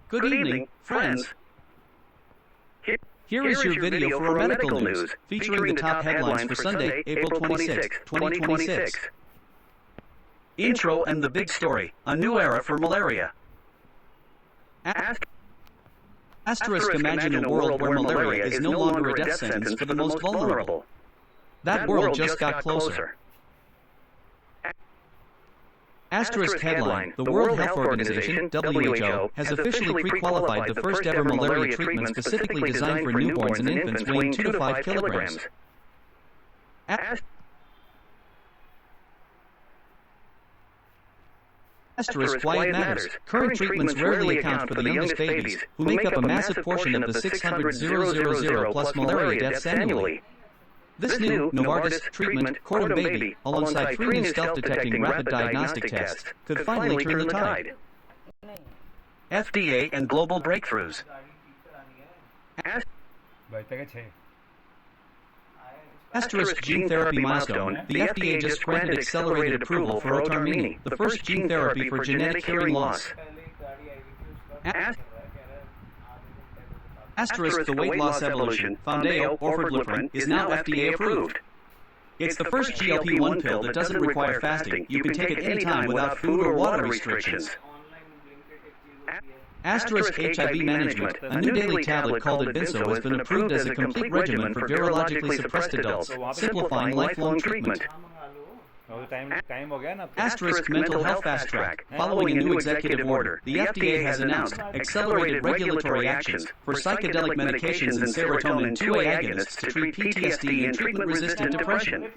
Good evening, friends. Here is your video for our medical news, featuring the top headlines for Sunday, April 26, 2026. Intro and the big story, a new era for malaria. Asterisk, imagine a world where malaria is no longer a death sentence for the most vulnerable. That world just got closer. Asterisk headline, the World Health Organization, WHO, has officially pre-qualified the first ever malaria treatment specifically designed for newborns and infants weighing 2 to 5 kilograms. Asterisk, why it matters. Current treatments rarely account for the youngest babies, who make up a massive portion of the 600,000 plus malaria deaths annually. This new Novartis treatment, Cortum Baby, alongside 3 new stealth-detecting rapid diagnostic tests, could finally turn the tide. FDA and global breakthroughs. Asterisk gene therapy milestone, the FDA just granted accelerated approval for Otarmini, the first gene therapy for genetic hearing loss. Asterisk, the weight loss evolution, Foundayo, Orforglipron, is now FDA approved. It's the first GLP-1 pill that doesn't require fasting. You can take it anytime without food or water restrictions. Asterisk HIV management, a new daily tablet called Advinso has been approved as a complete regimen for virologically suppressed adults, simplifying lifelong treatment. Asterisk mental health fast track. Following a new executive order, the FDA has announced accelerated regulatory actions for psychedelic medications and serotonin 2A agonists to treat PTSD and treatment-resistant depression.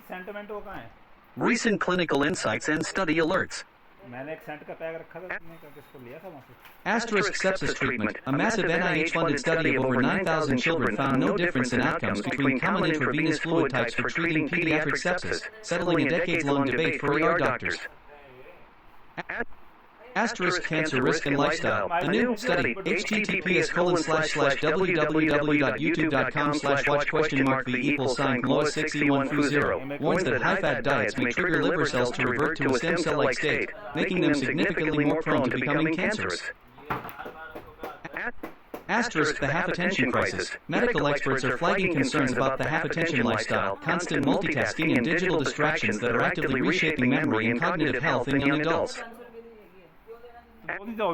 Recent clinical insights and study alerts. Asterisk sepsis treatment. A massive NIH-funded study of over 9,000 children found no difference in outcomes between common intravenous fluid types for treating pediatric sepsis, settling a decades-long debate for ER doctors. Asterisk cancer risk and lifestyle. The new study, https://www.youtube.com/watch?v=v=6E140, warns that high-fat diets may trigger liver cells to revert to a stem cell-like state, making them significantly more prone to becoming cancerous. Asterisk the half-attention crisis. Medical experts are flagging concerns about the half-attention lifestyle, constant multitasking and digital distractions that are actively reshaping memory and cognitive health in young adults.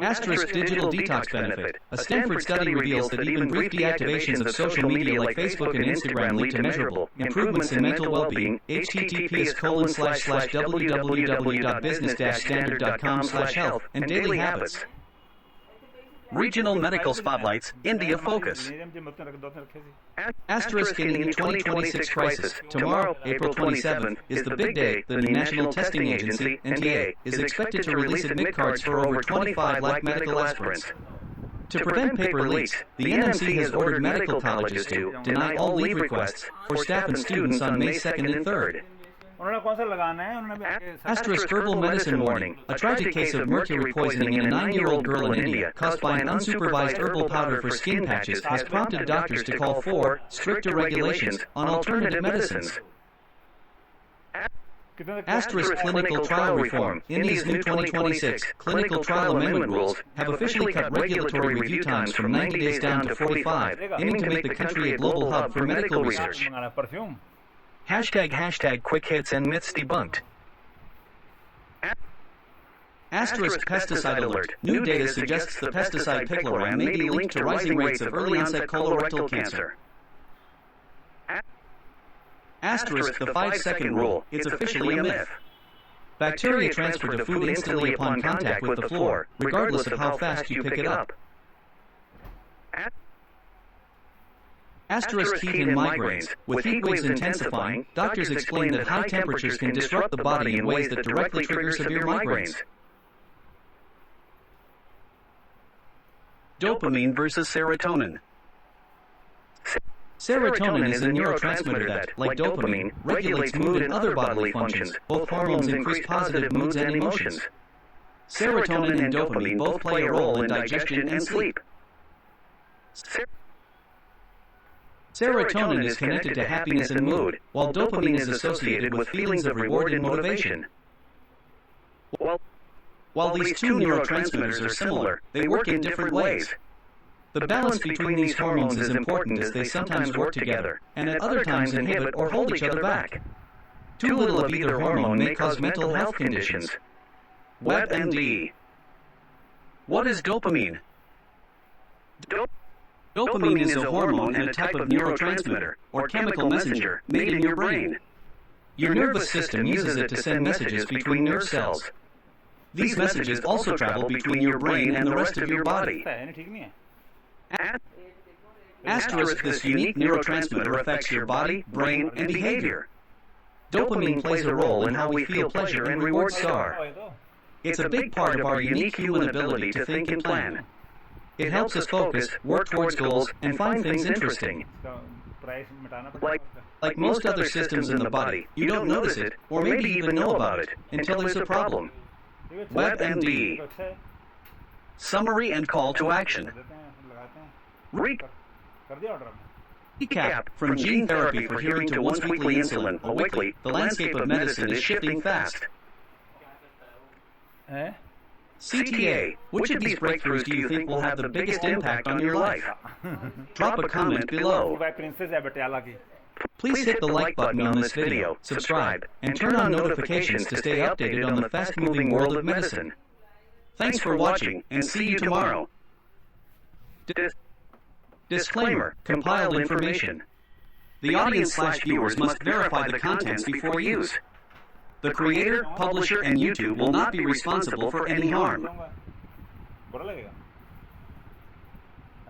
Asterisk digital detox benefit. A Stanford study reveals that even brief deactivations of social media like Facebook and Instagram lead to measurable improvements in mental well-being. https://www.business-standard.com/health and daily habits. Regional medical spotlights, India focus. Asterisk in the 2026 crisis. Tomorrow, April 27th, is the big day. The National Testing Agency, NTA, is expected to release admit cards for over 25 lakh medical aspirants. To prevent paper leaks, the NMC has ordered medical colleges to deny all leave requests for staff and students on May 2nd and 3rd. Asterisk herbal medicine warning. A tragic case of mercury poisoning in a 9-year-old girl in India caused by an unsupervised herbal powder for skin patches has prompted doctors to call for stricter regulations on alternative medicines. Asterisk clinical trial reform. India's new 2026 clinical trial amendment rules have officially cut regulatory review times from 90 days down to 45, aiming to make the country a global hub for medical research. Hashtag quick hits and myths debunked. Asterisk pesticide alert. New data suggests the pesticide picloram may be linked to rising rates of early onset colorectal cancer. Asterisk the 5-second rule. It's officially a myth. Bacteria transfer to food instantly upon contact with the floor, regardless of how fast you pick it up. Asterisk heat and migraines. With heat waves intensifying, doctors explain that high temperatures can disrupt the body in ways that directly trigger severe migraines. Dopamine versus serotonin. Serotonin is a neurotransmitter that, like dopamine, regulates mood and other bodily functions. Both hormones increase positive moods and emotions. Serotonin and dopamine both play a role in digestion and sleep. Serotonin is connected to happiness and mood, while dopamine is associated with feelings of reward and motivation. While these two neurotransmitters are similar, they work in different ways. The balance between these hormones is important as they sometimes work together, and at other times inhibit or hold each other back. Too little of either hormone may cause mental health conditions. WebMD. What is dopamine? Dopamine is a hormone and a type of neurotransmitter, or chemical messenger, made in your brain. Your nervous system uses it to send messages between nerve cells. These messages also travel between your brain and the rest of your body. Asterisk, this unique neurotransmitter affects your body, brain, and behavior. Dopamine plays a role in how we feel pleasure and reward star. It's a big part of our unique human ability to think and plan. It helps us focus, work towards goals, and find things interesting. Like most other systems in the body, you don't notice it, or maybe even know about it, until there's a problem. WebMD. Summary and call to action. Recap from gene therapy for hearing to once weekly insulin, or weekly, the landscape of medicine is shifting fast. CTA, which of these breakthroughs do you think will have the biggest impact on your life? Drop a comment below. Please hit the like button on this video, subscribe, and turn on notifications to stay updated on the fast-moving world of medicine. Thanks for watching, and see you tomorrow. Disclaimer, compiled information. The audience/viewers must verify the contents before use. The creator, publisher, and YouTube will not be responsible for any harm. बुरा लगेगा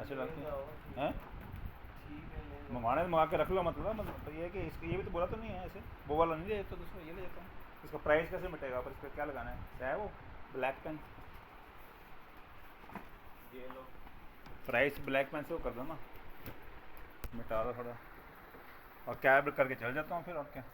ऐसे लगते हैं मंगा के रख लो मतलब ये है कि इसको ये भी तो बोला तो नहीं है ऐसे वो वाला नहीं ले तो दूसरा ये ले जाता हूँ इसका प्राइस कैसे मिटेगा पर इसका क्या लगाना है वो ब्लैक पेन ये लो प्राइस ब्लैक पेन से वो कर दो ना मिटा दो थोड़ा और कैब करके चल जाता हूँ फिर और क्या